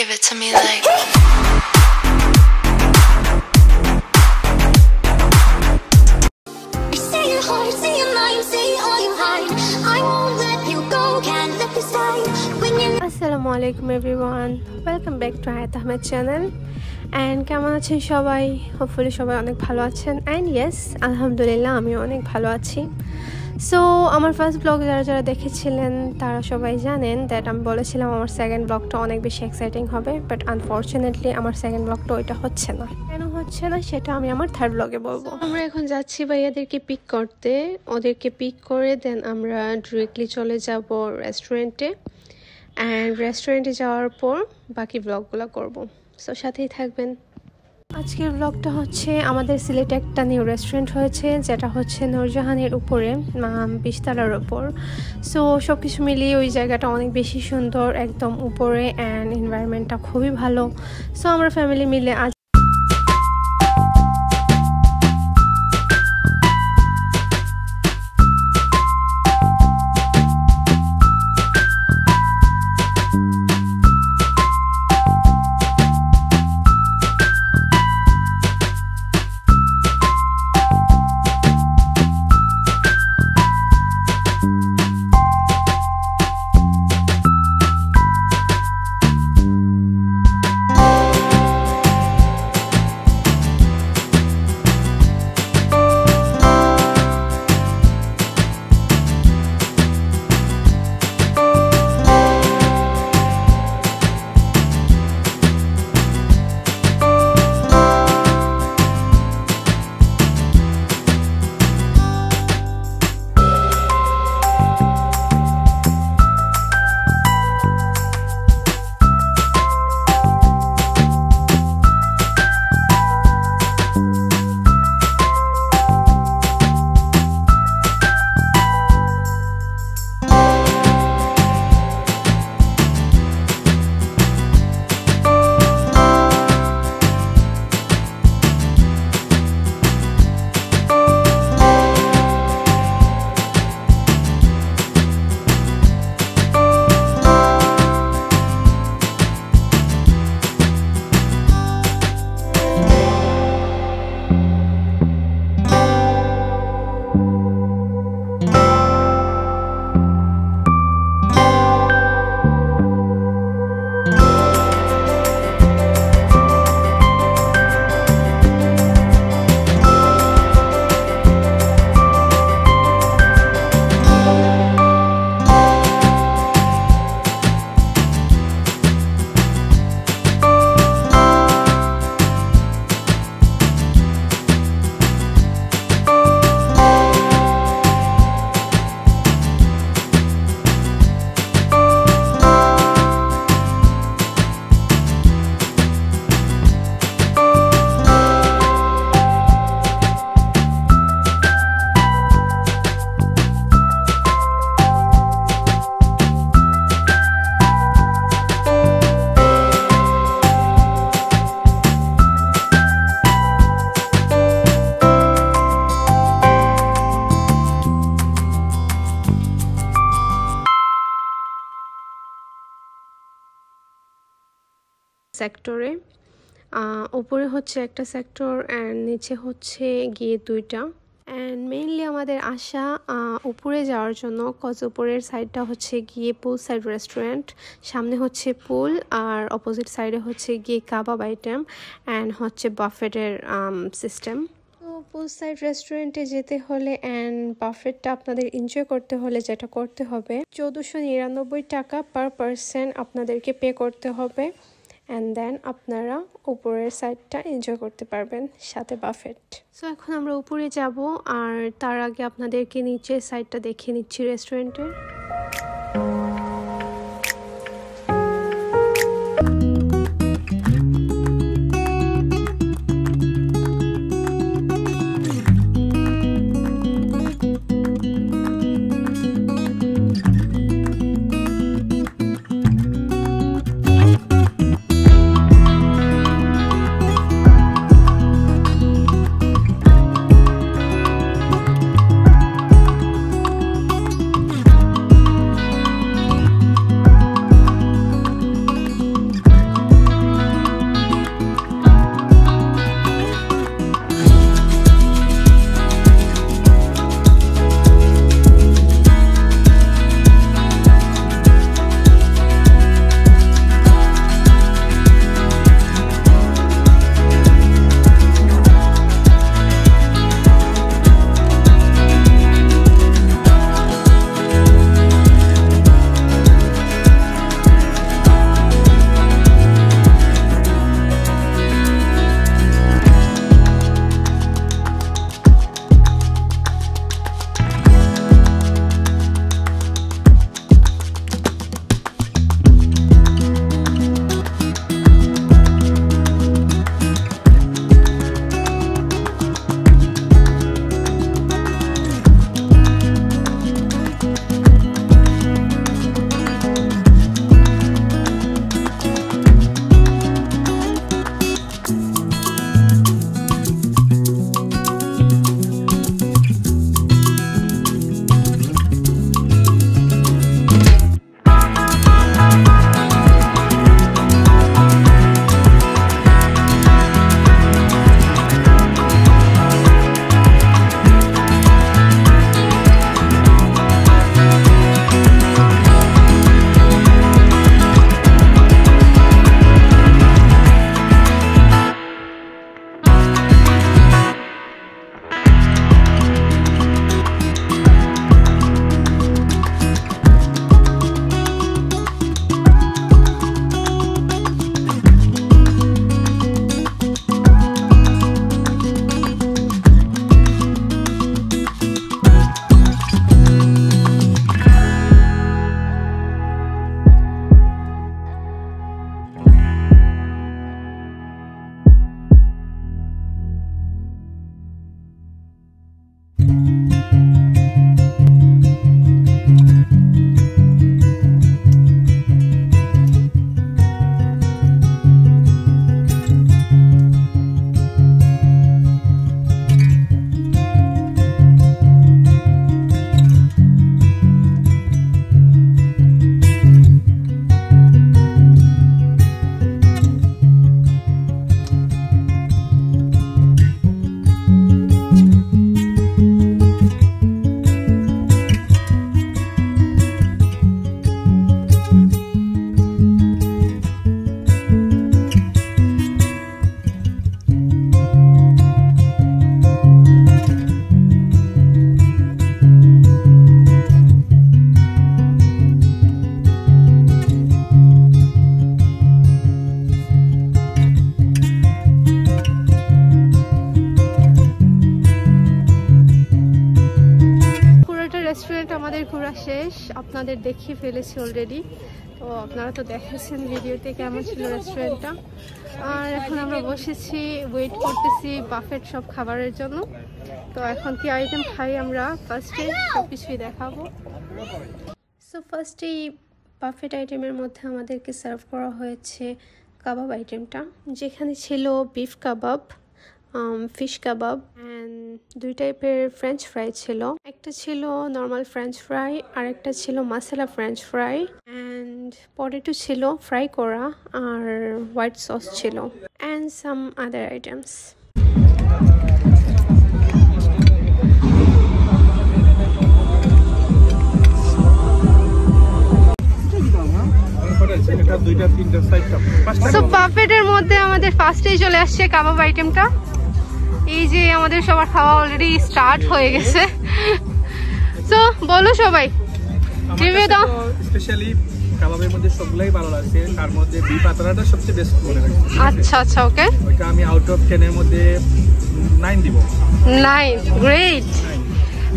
Give it to me like. Say your heart, say your mind, say all you hide. I won't let you go, can't let you stay. When you Assalamualaikum everyone, welcome back to Hayat Ahmed channel. And কেমন আছেন সবাই? Hopefully সবাই অনেক ভালো আছেন। And yes, আলহামদুলিল্লাহ আমিও অনেক ভালো আছি। সো আমার ফার্স্ট ব্লগ যারা দেখেছিলেন তারা সবাই জানেন দ্যাট আমি বলেছিলাম আমার সেকেন্ড ব্লগটা অনেক বেশি এক্সাইটিং হবে, বাট আনফর্চুনেটলি আমার সেকেন্ড ব্লগটা ওইটা হচ্ছে না। কেন হচ্ছে না সেটা আমি আমার থার্ড ব্লগে বলবো। আমরা এখন যাচ্ছি ভাইয়াদেরকে পিক করতে, ওদেরকে পিক করে দেন আমরা ডিরেক্টলি চলে যাব রেস্টুরেন্টে। অ্যান্ড রেস্টুরেন্টে যাওয়ার পর বাকি ব্লগগুলো করব, সো সাথেই থাকবেন। আজকের ব্লগটা হচ্ছে আমাদের সিলেটে একটা নিউ রেস্টুরেন্ট হয়েছে যেটা হচ্ছে নূরজাহানের উপরে 20 তলার উপর। সো সব কিছু মিলিয়ে ওই জায়গাটা অনেক বেশি সুন্দর, একদম উপরে, অ্যান্ড এনভায়রনমেন্টটা খুবই ভালো। সো আমরা ফ্যামিলি মিলে আজ সেক্টরে, উপরে হচ্ছে একটা সেক্টর অ্যান্ড নিচে হচ্ছে গিয়ে দুইটা। অ্যান্ড মেইনলি আমাদের আশা উপরে যাওয়ার জন্য, কজ উপরের সাইডটা হচ্ছে গিয়ে পুল সাইড রেস্টুরেন্ট, সামনে হচ্ছে পুল আর অপোজিট সাইডে হচ্ছে গিয়ে কাবাব আইটেম অ্যান্ড হচ্ছে বাফেটের সিস্টেম। তো পুল সাইড রেস্টুরেন্টে যেতে হলে অ্যান্ড বাফেটটা আপনাদের এনজয় করতে হলে যেটা করতে হবে 1499 টাকা পার পারসন আপনাদেরকে পে করতে হবে। অ্যান্ড দেন আপনারা উপরের সাইডটা এনজয় করতে পারবেন সাথে বাফেট। সো এখন আমরা উপরে যাব, আর তার আগে আপনাদেরকে নিচের সাইডটা দেখিয়ে নিচ্ছি রেস্টুরেন্টের। শেষ, আপনাদের দেখিয়ে ফেলেছি অলরেডি। তো আপনারা তো দেখেছেন ভিডিওতে কেমন ছিল রেস্টুরেন্টটা। আর এখন আমরা বসেছি, ওয়েট করতেছি বাফেট সব খাবারের জন্য। তো এখন কি আইটেম খাই আমরা ফার্স্টে সব কিছুই দেখাবো। সো ফার্স্টেই বাফেট আইটেমের মধ্যে আমাদেরকে সার্ভ করা হয়েছে কাবাব আইটেমটা, যেখানে ছিল beef kebab, fish kebab and 2 টাইপের ফ্রেঞ্চ ফ্রাই ছিল। একটা ছিল নর্মাল ফ্রেঞ্চ ফ্রাই আর একটা ছিল মাসালা ফ্রেঞ্চ ফ্রাই অ্যান্ড পটেটো ছিল ফ্রাই করা আর হোয়াইট সস ছিল অ্যান্ড সাম আদার আইটেমস। বাফেটের মধ্যে আমাদের ফার্স্টেই চলে আসছে কাবাব আইটেমটা। এই যে আমাদের সবার খাওয়া অলরেডি স্টার্ট হয়ে গেছে। সো বলো সবাই রিভিউ দাও। স্পেশালি কাবাবের মধ্যে সবগুলাই ভালো লাগছে, তার মধ্যে বিফ পাতলাটা সবচেয়ে বেস্ট মনে লাগছে। আচ্ছা আচ্ছা ওকে, ওইটা আমি আউট অফ 10 এর মধ্যে 9 দিব। 9 গ্রেট।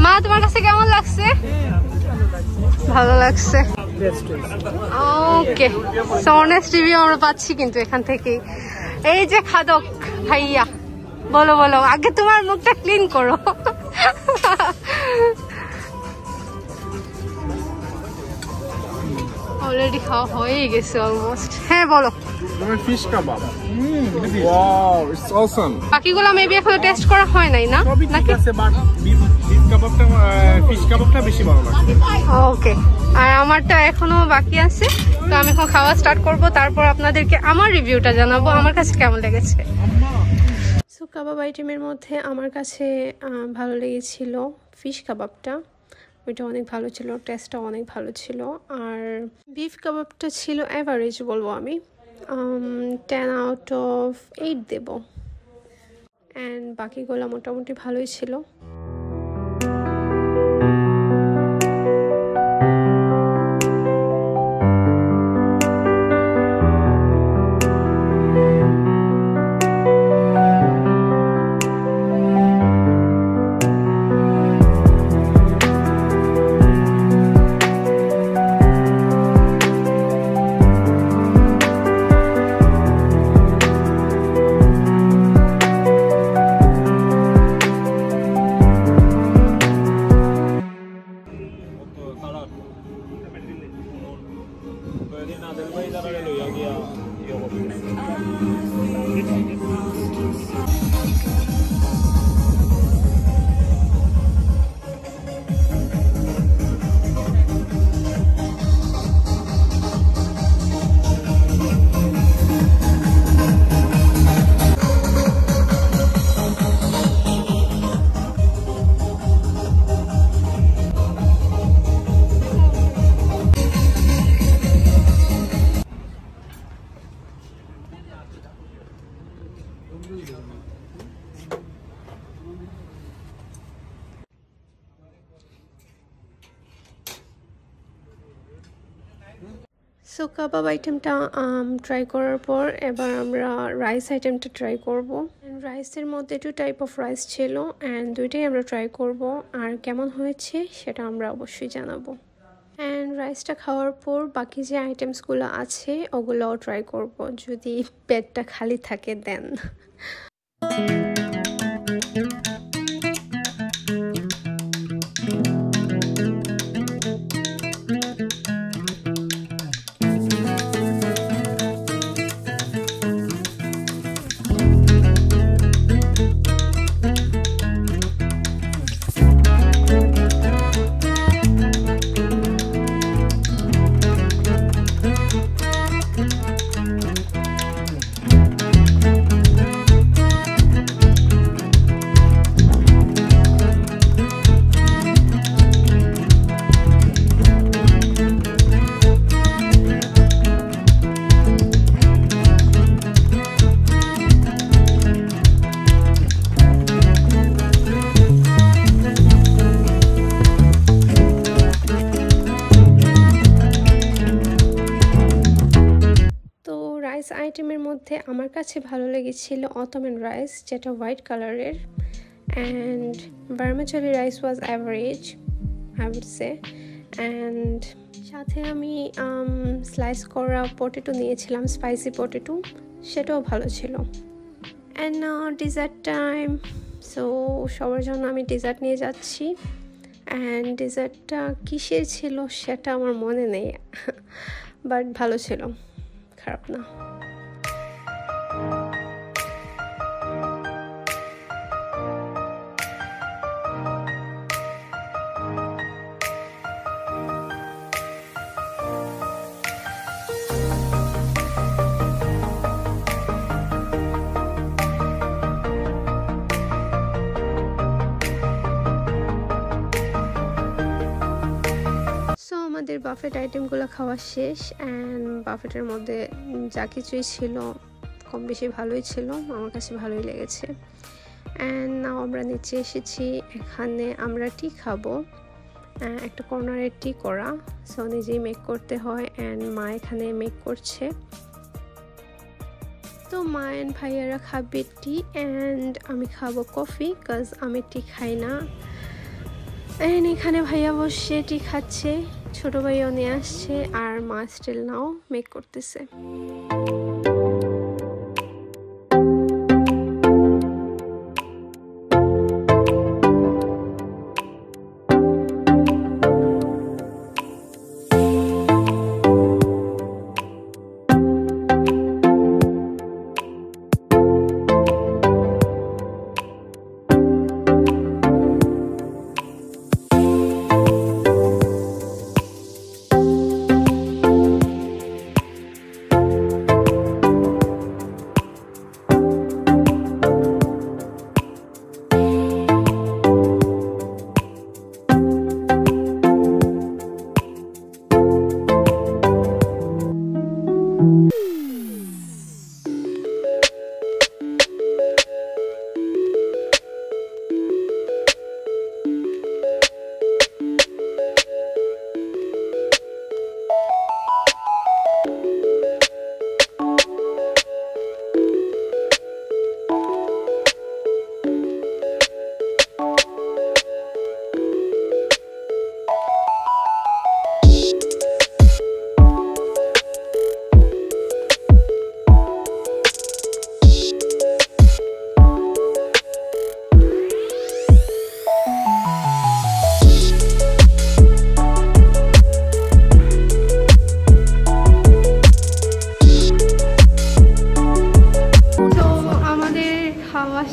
মা তোমার কাছে কেমন লাগছে? ভালো লাগছে। ওকে, সো নেক্সট রিভিউ আমরা পাচ্ছি কিন্তু এখান থেকে। এই যে খাদক ভাইয়া, বলো বলো, আগে তোমার মুখটা ক্লিন করো। অলরেডি খাওয়া হয়ে গেছে অলমোস্ট। হ্যাঁ বলো। আমার fish kebab, wow it's awesome. বাকিগুলো মেবি এখনো টেস্ট করা হয় নাই না, নাকি? আছে বাট বিফ কাবাবটা, ফিশ কাবাবটা বেশি ভালো লাগে। ওকে, আর আমারটা এখনো বাকি আছে। তো আমি এখন খাওয়া স্টার্ট করব, তারপর আপনাদেরকে আমার রিভিউটা জানাবো আমার কাছে কেমন লেগেছে। সো কাবাব আইটেমের মধ্যে আমার কাছে ভালো লেগেছিল ফিশ কাবাবটা, ওইটা অনেক ভালো ছিল, টেস্টটা অনেক ভালো ছিল। আর বিফ কাবাবটা ছিল অ্যাভারেজ বলবো আমি, 10 আউট অফ 8 দেব। অ্যান্ড বাকিগুলো মোটামুটি ভালোই ছিল। সো কাবাব আইটেমটা ট্রাই করার পর এবার আমরা রাইস আইটেমটা ট্রাই করব। রাইসের মধ্যে 2 টাইপ অফ রাইস ছিল অ্যান্ড দুইটাই আমরা ট্রাই করব, আর কেমন হয়েছে সেটা আমরা অবশ্যই জানাবো। অ্যান্ড রাইসটা খাওয়ার পর বাকি যে আইটেমসগুলো আছে ওগুলোও ট্রাই করব, যদি পেটটা খালি থাকে দেন। আইটেমের মধ্যে আমার কাছে ভালো লেগেছিল অটোমান রাইস, যেটা হোয়াইট কালারের, and vermicelli rice was average I would say, and সাথে আমি স্লাইস করা পটেটো নিয়েছিলাম, স্পাইসি পটেটো, সেটাও ভালো ছিল। And now dessert time. So সবার জন্য আমি ডেজার্ট নিয়ে যাচ্ছি। অ্যান্ড ডেজার্টটা কিসের ছিল সেটা আমার মনে নেই, বাট ভালো ছিল, খারাপ না। আমাদের বাফেট আইটেমগুলো খাওয়া শেষ। অ্যান্ড বাফেটের মধ্যে যা কিছুই ছিল কম বেশি ভালোই ছিল, আমার কাছে ভালোই লেগেছে। অ্যান্ড নাও আমরা নিচে এসেছি, এখানে আমরা টি খাবো। একটা কর্নারে টি করা, সো নিজেই মেক করতে হয়। অ্যান্ড মা এখানে মেক করছে, তো মা অ্যান্ড ভাইয়ারা খাবে টি অ্যান্ড আমি খাবো কফি, কাজ আমি টি খাই না। অ্যান্ড এখানে ভাইয়া বসে টি খাচ্ছে, ছোট ভাইও নিয়ে আসছে, আর মা স্টিল নাও মেক করতেছে।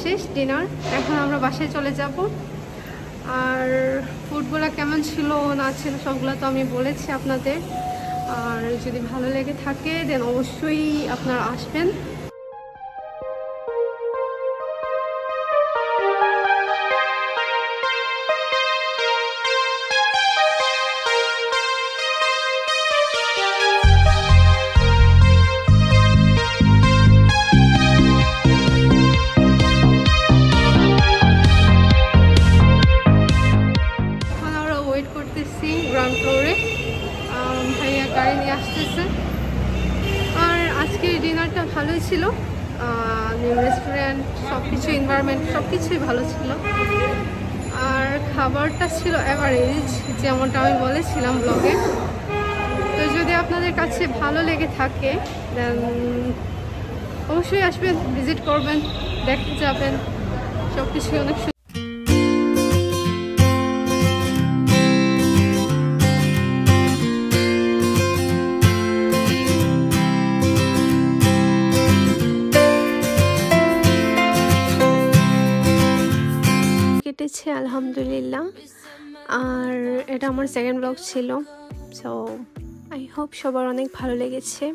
শেষ ডিনার, এখন আমরা বাসায় চলে যাব। আর ফুডগুলো কেমন ছিল না ছিল সবগুলো তো আমি বলেছি আপনাদের। আর যদি ভালো লেগে থাকে দেন অবশ্যই আপনারা আসবেন। গ্রাউন্ড ফ্লোরে ভাইয়া গাড়ি নিয়ে আসতেছে। আর আজকের ডিনারটা ভালোই ছিল, নিউ রেস্টুরেন্ট, সব কিছু এনভায়রনমেন্ট সব কিছুই ভালো ছিল। আর খাবারটা ছিল অ্যাভারেজ, যেমনটা আমি বলেছিলাম ব্লগে। তো যদি আপনাদের কাছে ভালো লেগে থাকে দেন অবশ্যই আসবেন, ভিজিট করবেন, দেখতে যাবেন, সব কিছু অনেক কেটেছে আলহামদুলিল্লাহ। আর এটা আমার সেকেন্ড ব্লগ ছিল। সো আই হোপ সবার অনেক ভালো লেগেছে।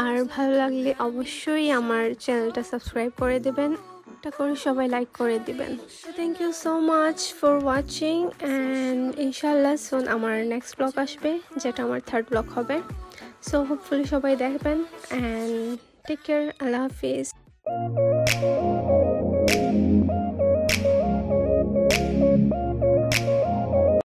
আর ভালো লাগলে অবশ্যই আমার চ্যানেলটা সাবস্ক্রাইব করে দেবেন, একটা করে সবাই লাইক করে দিবেন। Thank you so much for watching. And ইনশাল্লাহ সুন আমার নেক্সট ব্লগ আসবে, যেটা আমার থার্ড ব্লগ হবে। সো হোপফুলি সবাই দেখবেন। অ্যান্ড টেক কেয়ার, আল্লাহ হাফিজ।